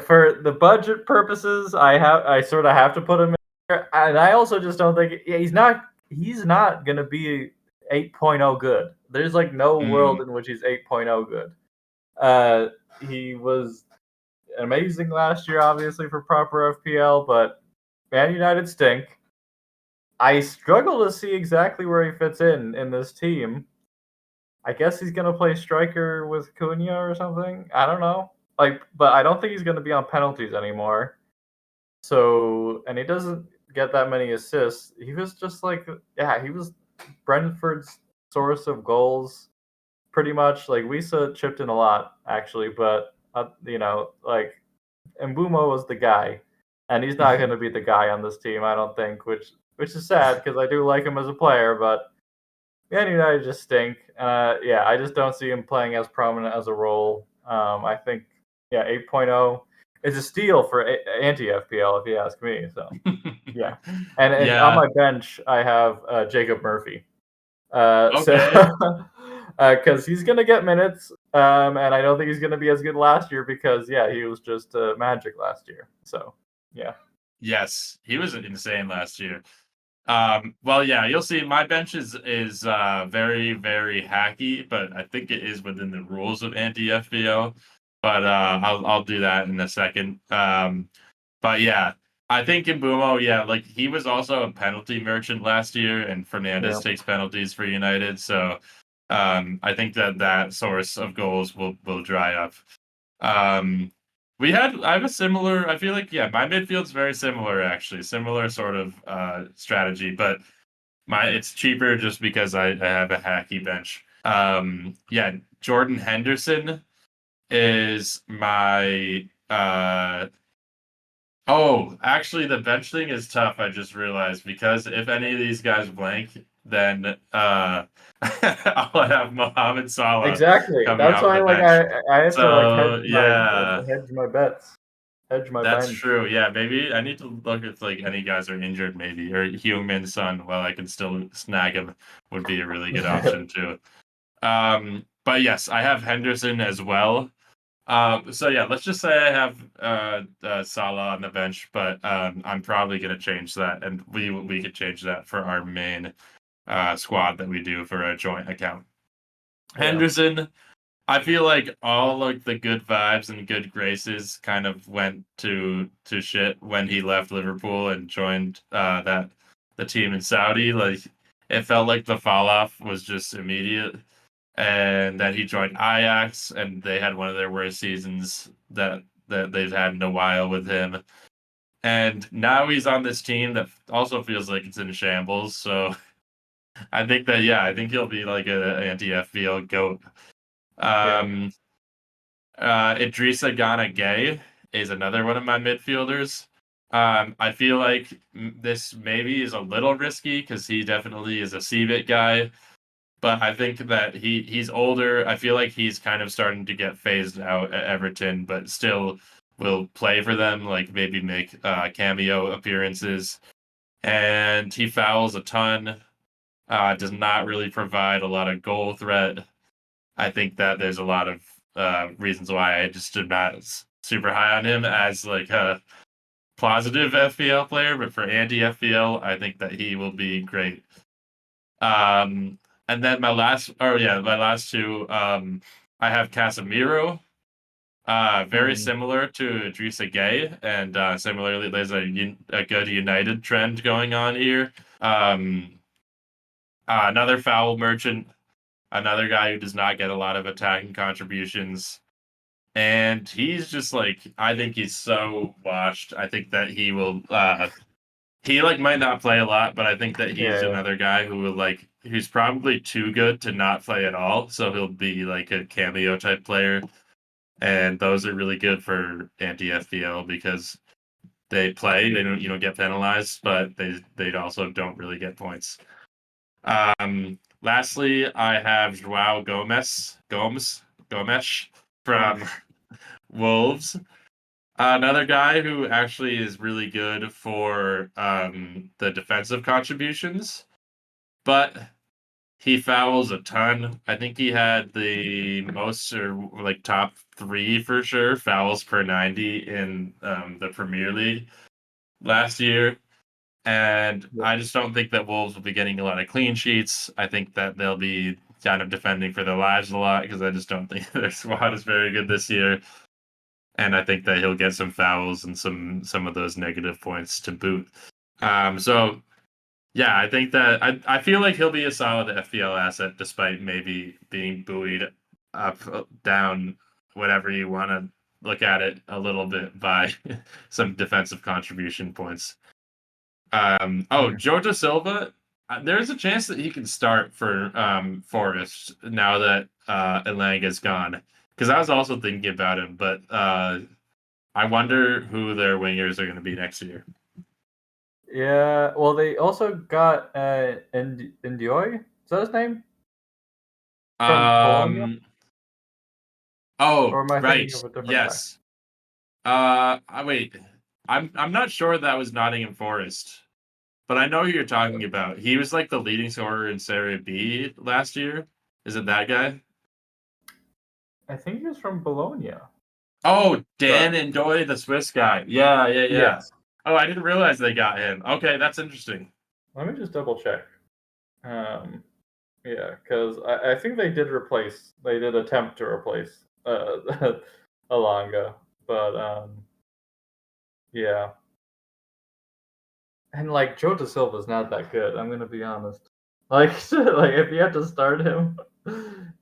for the budget purposes, I sort of have to put him in there, and I also just don't think he's not gonna be 8.0 good. There's no world Mm. in which he's 8.0 good. Uh, he was amazing last year, obviously for proper FPL, but Man United stink. I struggle to see exactly where he fits in this team. I guess he's gonna play striker with Cunha or something. I don't know. But I don't think he's gonna be on penalties anymore. So, and he doesn't get that many assists. He was just yeah, he was Brentford's source of goals, pretty much. Wisa chipped in a lot actually, but Mbumo was the guy, and he's not gonna be the guy on this team, I don't think, which is sad because I do like him as a player, but Man United just stink. Yeah, I just don't see him playing as prominent as a role. I think, yeah, 8.0 is a steal for anti-FPL, if you ask me. So, yeah. And on Yeah. my bench, I have Jacob Murphy. So, Okay. because he's going to get minutes, and I don't think he's going to be as good last year because, yeah, he was just magic last year. So, yeah. Yes, he was insane last year. Well, yeah, you'll see. My bench is very very hacky, but I think it is within the rules of anti FBO. But I'll do that in a second. But yeah, I think Mbumo, yeah, he was also a penalty merchant last year, and Fernandez Yeah. takes penalties for United, so I think that source of goals will dry up. I have a similar. I feel like my midfield's very similar actually, similar sort of strategy, but it's cheaper just because I have a hacky bench. Jordan Henderson is my Oh, actually, the bench thing is tough. I just realized because if any of these guys blank, then I'll have Mohamed Salah Exactly. coming That's off why the like bench. I have to like So yeah, hedge my bets, hedge my that's bench. true. Yeah, maybe I need to look if like any guys are injured, maybe or Heung-min Son. While I can still snag him, would be a really good option too. But yes, I have Henderson as well. So yeah, let's just say I have Salah on the bench, but I'm probably gonna change that, and we could change that for our main squad that we do for a joint account. Yeah. Henderson, I feel like all like the good vibes and good graces kind of went to shit when he left Liverpool and joined the team in Saudi. Like it felt like the fall off was just immediate, and then he joined Ajax, and they had one of their worst seasons that they've had in a while with him. And now he's on this team that also feels like it's in shambles. So I think that I think he'll be like an anti-FPL goat. Yeah. Um, Idrissa Gana Gay is another one of my midfielders. I feel like this maybe is a little risky because he definitely is a CBIT guy, but I think that he's older. I feel like he's kind of starting to get phased out at Everton, but still will play for them, like maybe make cameo appearances. And he fouls a ton. Does not really provide a lot of goal threat. I think that there's a lot of reasons why I just am not super high on him as like a positive FPL player, but for anti-FPL, I think that he will be great. And then my last two, I have Casemiro, very Mm. similar to Idrissa Gay, and similarly, there's a good United trend going on here. Another foul merchant, another guy who does not get a lot of attacking contributions. And he's just like, I think he's so washed. I think that he will, he like might not play a lot, but I think that he's Yeah. another guy who will like, who's probably too good to not play at all. So he'll be like a cameo type player. And those are really good for anti-FPL because they play, they don't, get penalized, but they also don't really get points. Lastly, I have Joao Gomes from Wolves. Another guy who actually is really good for the defensive contributions, but he fouls a ton. I think he had the most, or like top three for sure, fouls per 90 in the Premier League last year. And Yeah. I just don't think that Wolves will be getting a lot of clean sheets. I think that they'll be kind of defending for their lives a lot because I just don't think their squad is very good this year. And I think that he'll get some fouls and some of those negative points to boot. So yeah, I think that I feel like he'll be a solid FPL asset despite maybe being buoyed up, down, whatever you want to look at it a little bit by some defensive contribution points. Jojo Silva, there's a chance that he can start for Forest now that Elanga's gone. Because I was also thinking about him, but I wonder who their wingers are going to be next year. Yeah. Well, they also got Ndioy. Is that his name? From Bologna? Oh, Or am I thinking right. of a different guy? Yes. Wait. I'm not sure that was Nottingham Forest, but I know who you're talking about. He was like the leading scorer in Serie B last year. Is it that guy? I think he was from Bologna. Oh, Dan But Ndoye, the Swiss guy. Yeah. yes. Oh, I didn't realize they got him. Okay, that's interesting. Let me just double check. Yeah, because I think they did attempt to replace Alanga, but yeah. And like Joe Da Silva's not that good, I'm gonna be honest. Like if you had to start him,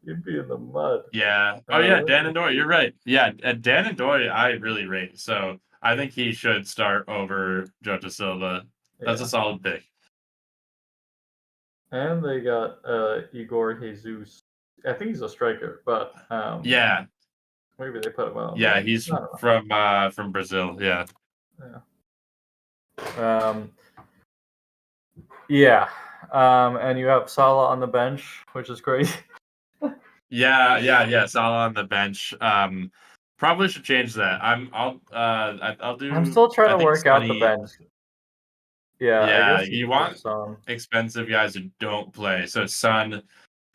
you'd be in the mud. Yeah. Oh yeah, Dan and Doy. You're right. Yeah, Dan and Doy, I really rate. So I think he should start over Jota Silva. That's a Yeah. solid pick. And they got Igor Jesus. I think he's a striker, but Yeah. maybe they put him on. Yeah, he's I don't know. from Brazil. Yeah. Yeah. Yeah. And you have Salah on the bench, which is crazy. Yeah. Salah on the bench. Probably should change that. I'll do. I'm still trying I to think work out the Sonny. bench. Yeah, I Yeah, guess you you put want Son. expensive guys who don't play. So Son,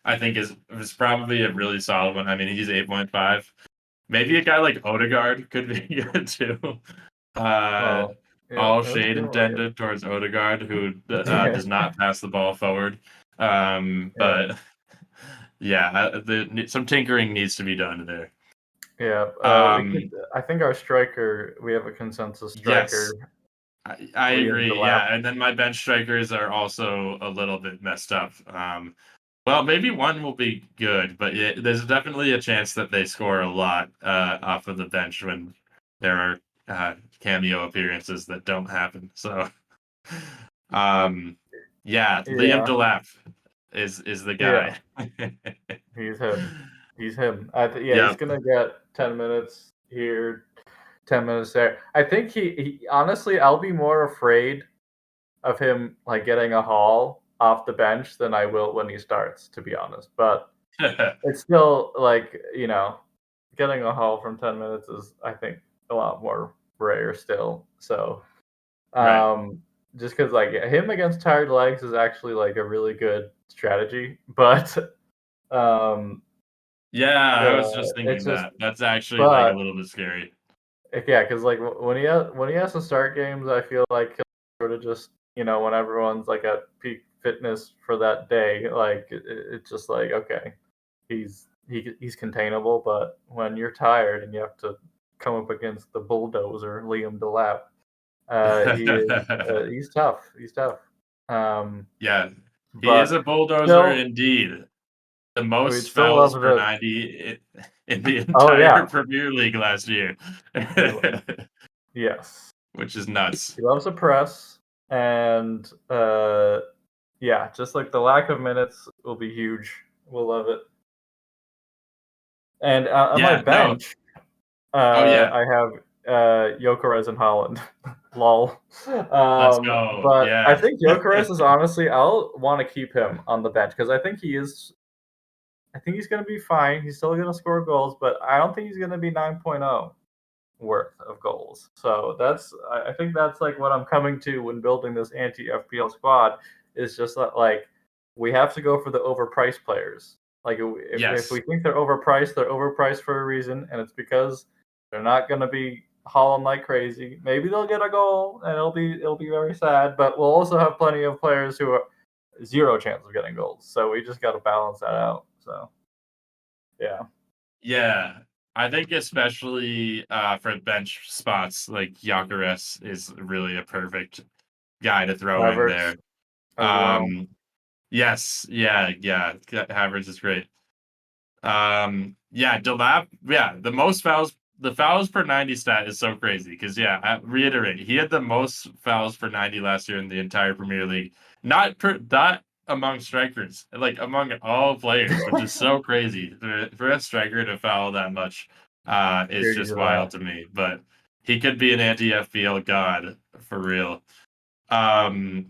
I think is probably a really solid one. I mean, he's 8.5. Maybe a guy like Odegaard could be good too. Uh, Oh, yeah, all that's shade good. Like it. intended towards Odegaard, who Yeah, does not pass the ball forward. yeah, But yeah, some tinkering needs to be done there. yeah. We Um, could. I think our striker. We have a consensus yes, striker, I Liam agree. Delap. Yeah, and then my bench strikers are also a little bit messed up. Well, maybe one will be good, but there's definitely a chance that they score a lot off of the bench when there are cameo appearances that don't happen. So, um, yeah, Liam Yeah, Delap is the yeah. guy. He's him. He's him. Yeah, he's Yep. gonna get 10 minutes here, 10 minutes there. I think he honestly, I'll be more afraid of him like getting a haul off the bench than I will when he starts, to be honest. But it's still like, getting a haul from 10 minutes is, I think, a lot more rare still. So Right. just because like him against tired legs is actually like a really good strategy, but um Yeah, I was just it's thinking just that. That's actually like a but little bit scary. yeah, because like when he has to start games, I feel like he'll sort of just when everyone's like at peak fitness for that day, like it's just like okay, he's containable, but when you're tired and you have to come up against the bulldozer Liam Delap, he's tough. He's tough. Um, Yeah, he is but a bulldozer still, indeed. The we'd most still love fouls per the. 90 in the Oh entire yeah, Premier League last year, yes. which is nuts. He loves to press, and yeah, just like the lack of minutes will be huge. We'll love it. And on my Yeah, no. bench, Oh yeah, I have Gyökeres and Holland. Lol. let's go. But I Yeah. think Gyökeres is honestly, I'll want to keep him on the bench because I think he is. I think he's going to be fine. He's still going to score goals, but I don't think he's going to be 9.0 worth of goals. So I think that's like what I'm coming to when building this anti-FPL squad is just that like we have to go for the overpriced players. Like if we Yes. think they're overpriced for a reason, and it's because they're not going to be hauling like crazy. Maybe they'll get a goal, and it'll be very sad. But we'll also have plenty of players who are zero chance of getting goals. So we just got to balance that out. So yeah, Yeah. I think especially for bench spots, like Gyökeres is really a perfect guy to throw in Havertz there. as well. Um, yes, yeah. Havertz is great. Yeah, Delap, yeah, the fouls per 90 stat is so crazy because, yeah, I reiterate, he had the most fouls per 90 last year in the entire Premier League. Not among strikers, like among all players, which is so crazy. For a striker to foul that much is Hear you just to wild that. to me. But he could be an anti-FPL god for real. Um,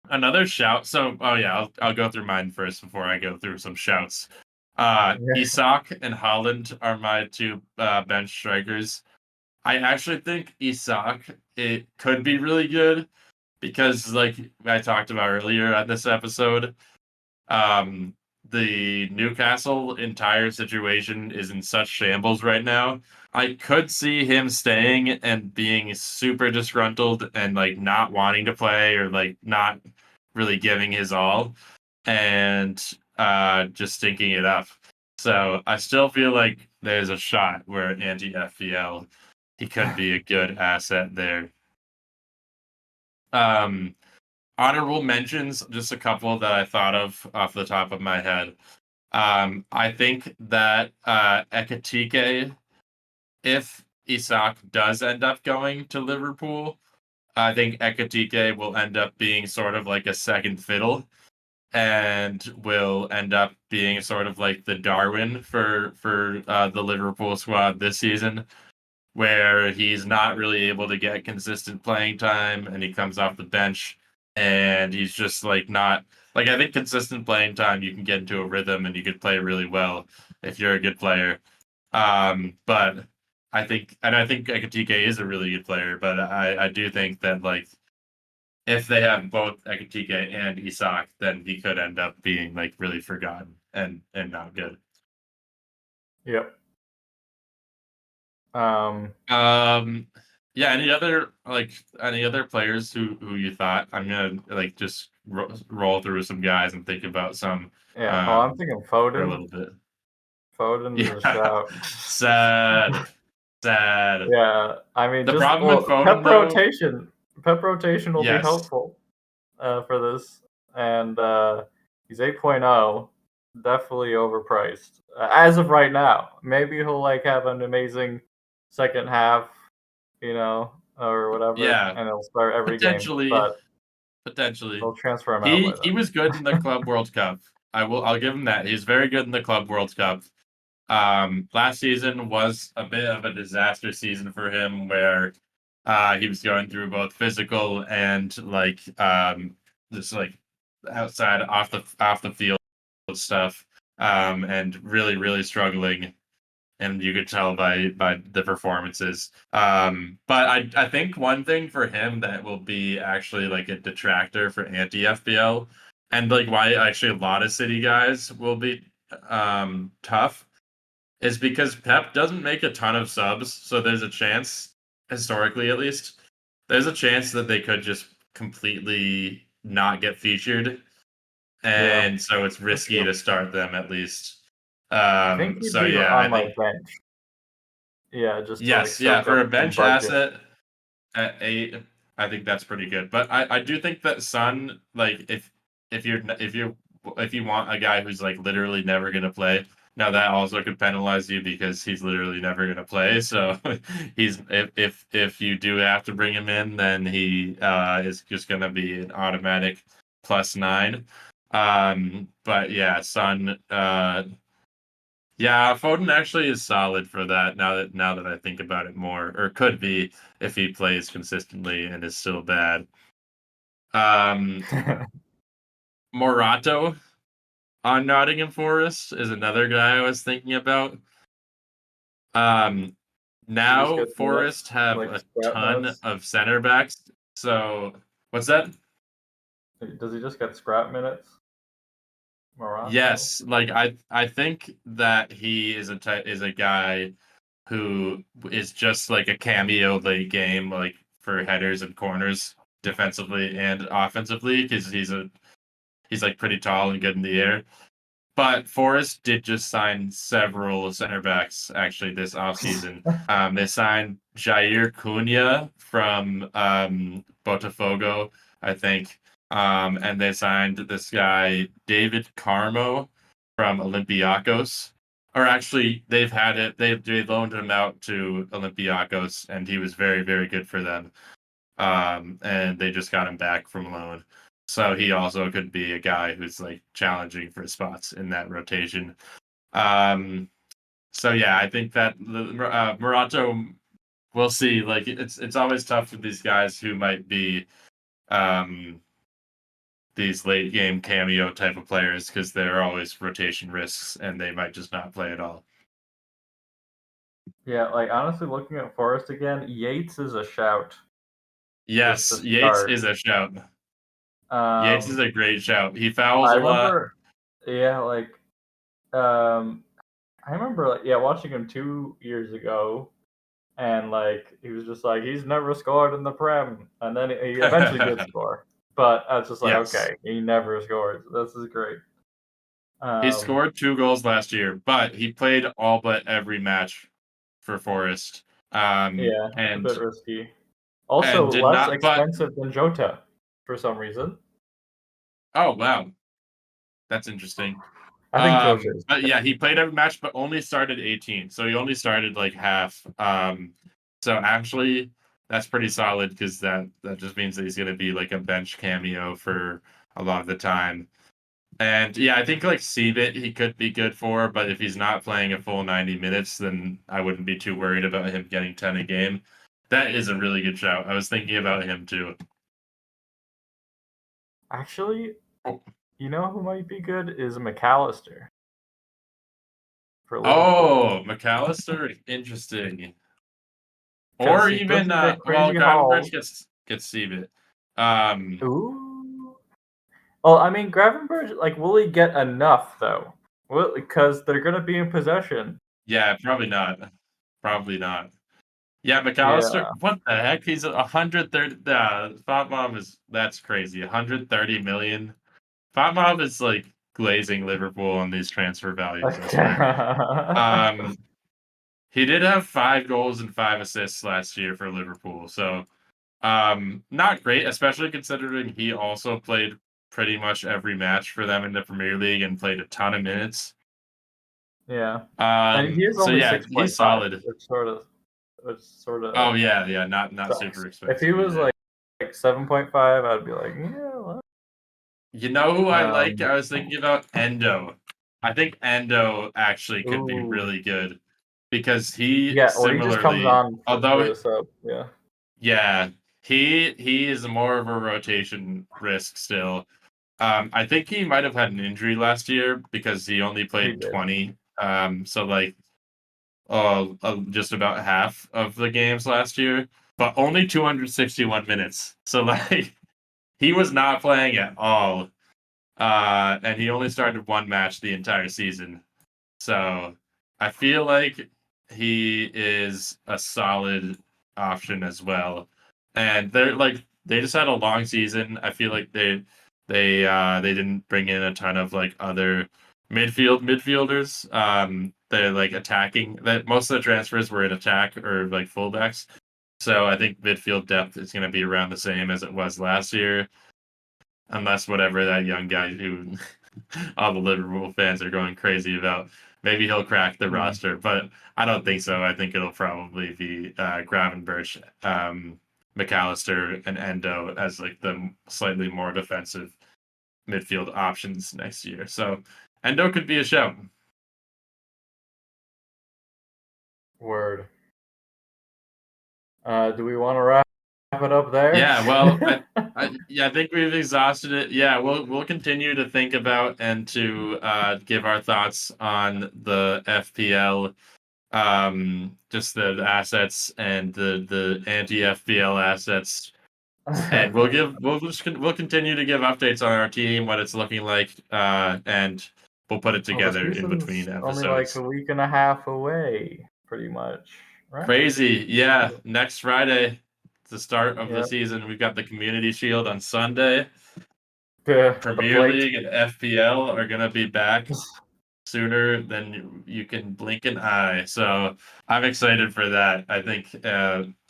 Another shout. So, oh yeah, I'll go through mine first before I go through some shouts. Yeah. Isak and Holland are my two bench strikers. I actually think Isak it could be really good because, like I talked about earlier on this episode, um, the Newcastle entire situation is in such shambles right now. I could see him staying and being super disgruntled and like not wanting to play or like not really giving his all and just stinking it up. So I still feel like there's a shot where anti FPL he could be a good asset there. Um honorable mentions, just a couple that I thought of off the top of my head. I think that Ekitike, if Isak does end up going to Liverpool, I think Ekitike will end up being sort of like a second fiddle and will end up being sort of like the Darwin for the Liverpool squad this season, where he's not really able to get consistent playing time and he comes off the bench and he's just like not like I think consistent playing time you can get into a rhythm and you could play really well if you're a good player. But I think Ekitike is a really good player, but I do think that like if they have both Ekitike and Isak, then he could end up being like really forgotten and not good. Yep. Yeah. Any other players who you thought? I'm gonna like just roll through some guys and think about some Yeah. Oh, I'm um thinking for a Foden. little bit. Foden is a Yeah, shout. sad. Yeah, I mean, The just problem with pep Foden though, rotation. Pep rotation will be yes, helpful for this, and he's 8.0, definitely overpriced as of right now. Maybe he'll like have an amazing second half, or whatever, yeah, and he'll start every game. potentially, But potentially. they'll transfer him out by He then. was good in the Club World Cup. I'll give him that. He's very good in the Club World Cup. Last season was a bit of a disaster season for him, where he was going through both physical and like just like outside off the field stuff, and really struggling. And you could tell by the performances. But I think one thing for him that will be actually like a detractor for anti-FPL, and like why actually a lot of City guys will be tough, is because Pep doesn't make a ton of subs, so there's a chance, historically at least, there's a chance that they could just completely not get featured, Yeah, and so it's that's risky true. to start them at least. I think he'd So be yeah, I on my think bench. Yeah, just to like yes, yeah, soak for up a some bench budget. asset at 8, I think that's pretty good. But I do think that Son, like if you want a guy who's like literally never gonna play, now that also could penalize you because he's literally never gonna play. So he's if you do have to bring him in, then he is just gonna be an automatic +9. But yeah, Son, yeah, Foden actually is solid for that. Now that I think about it more, or could be if he plays consistently and is still bad. Um, Morato on Nottingham Forest is another guy I was thinking about. Um, Does he just now get minutes, Forest have like a scrap ton minutes? of center backs. So what's that? Does he just get scrap minutes? Morocco? Yes, like I think that he is is a guy who is just like a cameo late game, like for headers and corners, defensively and offensively, because he's like pretty tall and good in the air. But Forest did just sign several center backs actually this offseason. They signed Jair Cunha from Botafogo, I think. And they signed this guy, David Carmo from Olympiacos. Or actually, they've had it, they loaned him out to Olympiacos, and he was very good for them. And they just got him back from loan. So he also could be a guy who's like challenging for spots in that rotation. Um, so yeah, I think that Morato, we'll see. Like it's always tough with these guys who might be um, these late game cameo type of players because they're always rotation risks and they might just not play at all. Yeah, like honestly, looking at Forest again, Yates is a shout just to Yes, Yates start. is a shout. Yates is Um, a great shout. He fouls I a lot. remember, yeah, um, I remember, like, yeah, watching him 2 years ago, and like he was just like he's never scored in the Prem, and then he eventually did score, but I was just like, Yes. okay, he never scores. This is great. He Um, scored 2 goals last year, but he played all but every match for Forest. yeah, it's a And bit risky. Also, did less not but expensive than Jota for some reason. Oh wow, that's interesting. I think Josh is. But yeah, he played every match, but only started 18. So he only started like half. So actually, that's pretty solid because that just means that he's going to be like a bench cameo for a lot of the time. And yeah, I think like Seabit he could be good for, but if he's not playing a full 90 minutes, then I wouldn't be too worried about him getting 10 a game. That is a really good shout. I was thinking about him too. Actually, Oh. you know who might be good is McAllister. For Liverpool. Oh, McAllister, interesting. 'Cause Or he even doesn't get well, crazy Gravenberch hauls. gets Seabit. Ooh. Well, I mean, Gravenberch, like, will he get enough though? Well, because they're gonna be in possession. Yeah, probably not. Probably not. Yeah, McAllister. Yeah. What the heck? He's 130. Fatmob that's crazy. 130 million. Fatmob is like glazing Liverpool on these transfer values. I swear. He did have 5 goals and 5 assists last year for Liverpool, so not great, especially considering he also played pretty much every match for them in the Premier League and played a ton of minutes. Yeah. And he is So only yeah, 6.5, he's solid. which sort of. Oh yeah, not sucks. super expensive. If he was either. like 7.5, I'd be like, yeah. Well. You know who I like? I was thinking about Endo. I think Endo actually could be really good because he well, similarly, he just comes on although for the sub, yeah, he is more of a rotation risk still. I think he might have had an injury last year because he only played 20. So like, just about half of the games last year, but only 261 minutes. So like, he was not playing at all. And he only started 1 match the entire season. So I feel like he is a solid option as well. And they just had a long season. I feel like they didn't bring in a ton of like other midfielders. They're like attacking that most of the transfers were in attack or like fullbacks. So I think midfield depth is going to be around the same as it was last year. Unless whatever that young guy who all the Liverpool fans are going crazy about, maybe he'll crack the roster, but I don't think so. I think it'll probably be Gravenberch, McAllister, and Endo as like the slightly more defensive midfield options next year. So Endo could be a shout. Word. Do we want to wrap it up there? Yeah, well, I think we've exhausted it. Yeah, we'll continue to think about and to give our thoughts on the FPL, just the assets and the anti-FPL assets, and we'll continue to give updates on our team, what it's looking like, and we'll put it together in between episodes. Only like a week and a half away, pretty much. Right? Crazy, yeah. Next Friday, the start of the season. We've got the Community Shield on Sunday. Premier League and FPL are gonna be back sooner than you can blink an eye. So I'm excited for that. I think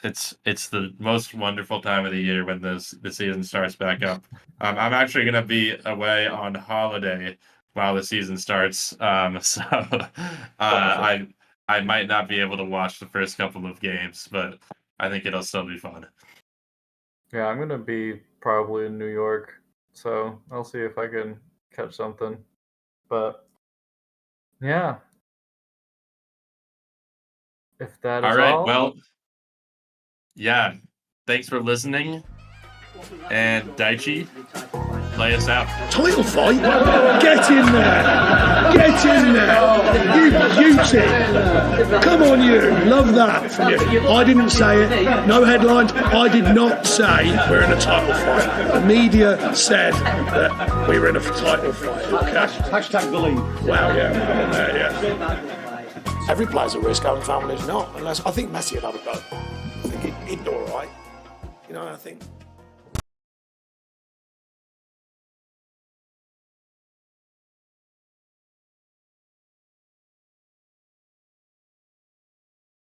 it's the most wonderful time of the year when the season starts back up. I'm actually gonna be away on holiday while the season starts. So I might not be able to watch the first couple of games, but I think it'll still be fun. Yeah, I'm gonna be probably in New York, so I'll see if I can catch something. But yeah, if that is all. All right, well, yeah. Thanks for listening. And Daichi, play us out. Title fight? Get in there! Get in there! You beauty! Come on, you! Love that from you. I didn't say it. No headlines. I did not say we're in a title fight. The media said that we were in a title fight. Okay. Hashtag believe. Wow, yeah, I'm on there, yeah. Every player's a risk, Owen Family's not. Unless I think Messi would have a go. I think he'd do all right. You know, I think.